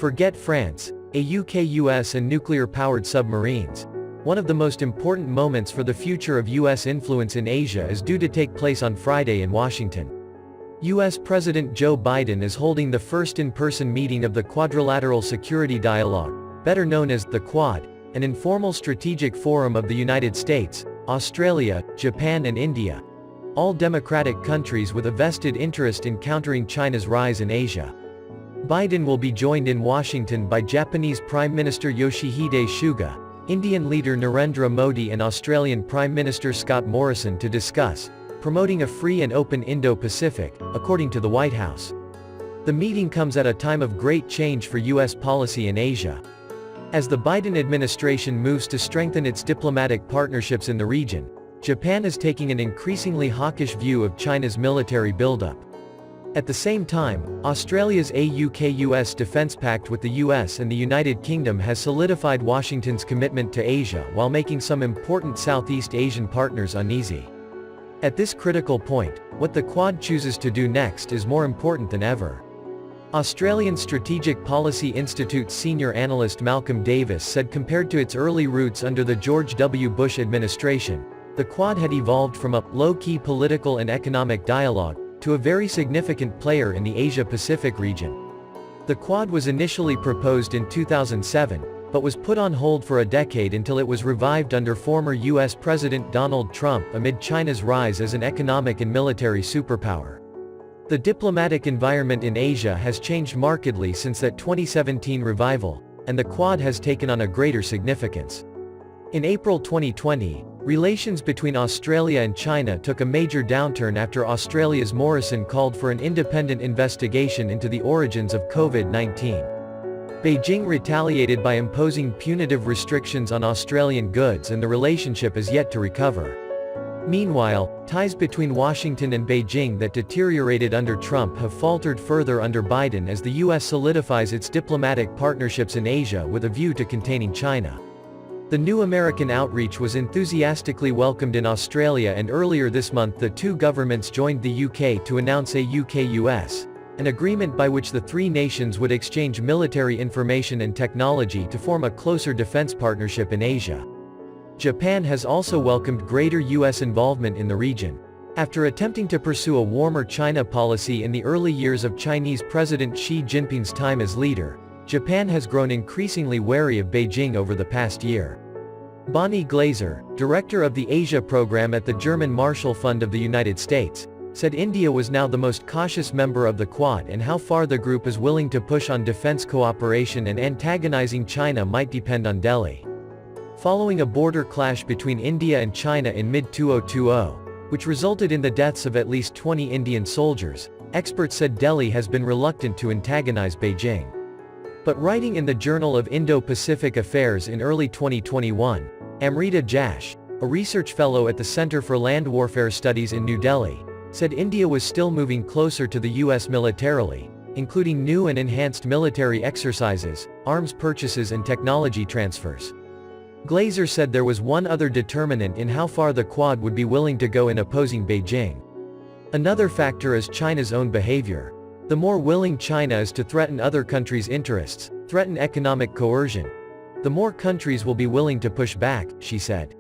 Forget France, a UK-US and nuclear-powered submarines. One of the most important moments for the future of US influence in Asia is due to take place on Friday in Washington. US President Joe Biden is holding the first in-person meeting of the Quadrilateral Security Dialogue, better known as the Quad, an informal strategic forum of the United States, Australia, Japan and India, all democratic countries with a vested interest in countering China's rise in Asia. Biden will be joined in Washington by Japanese Prime Minister Yoshihide Suga, Indian leader Narendra Modi and Australian Prime Minister Scott Morrison to discuss promoting a free and open Indo-Pacific, according to the White House. The meeting comes at a time of great change for U.S. policy in Asia. As the Biden administration moves to strengthen its diplomatic partnerships in the region, Japan is taking an increasingly hawkish view of China's military buildup. At the same time, Australia's AUKUS defense pact with the US and the United Kingdom has solidified Washington's commitment to Asia while making some important Southeast Asian partners uneasy. At this critical point, what the Quad chooses to do next is more important than ever. Australian Strategic Policy Institute senior analyst Malcolm Davis said compared to its early roots under the George W. Bush administration, the Quad had evolved from a low-key political and economic dialogue to a very significant player in the Asia-Pacific region. The Quad was initially proposed in 2007, but was put on hold for a decade until it was revived under former U.S. President Donald Trump amid China's rise as an economic and military superpower. The diplomatic environment in Asia has changed markedly since that 2017 revival, and the Quad has taken on a greater significance. In April 2020, relations between Australia and China took a major downturn after Australia's Morrison called for an independent investigation into the origins of COVID-19. Beijing retaliated by imposing punitive restrictions on Australian goods and the relationship is yet to recover. Meanwhile, ties between Washington and Beijing that deteriorated under Trump have faltered further under Biden as the U.S. solidifies its diplomatic partnerships in Asia with a view to containing China. The new American outreach was enthusiastically welcomed in Australia, and earlier this month the two governments joined the UK to announce a UK-US, an agreement by which the three nations would exchange military information and technology to form a closer defense partnership in Asia. Japan has also welcomed greater U.S. involvement in the region. After attempting to pursue a warmer China policy in the early years of Chinese President Xi Jinping's time as leader, Japan has grown increasingly wary of Beijing over the past year. Bonnie Glaser, director of the Asia program at the German Marshall Fund of the United States, said India was now the most cautious member of the Quad, and how far the group is willing to push on defense cooperation and antagonizing China might depend on Delhi. Following a border clash between India and China in mid-2020, which resulted in the deaths of at least 20 Indian soldiers, experts said Delhi has been reluctant to antagonize Beijing. But writing in the Journal of Indo-Pacific Affairs in early 2021, Amrita Jash, a research fellow at the Center for Land Warfare Studies in New Delhi, said India was still moving closer to the US militarily, including new and enhanced military exercises, arms purchases and technology transfers. Glaser said there was one other determinant in how far the Quad would be willing to go in opposing Beijing. Another factor is China's own behavior. The more willing China is to threaten other countries' interests, threaten economic coercion, the more countries will be willing to push back, she said.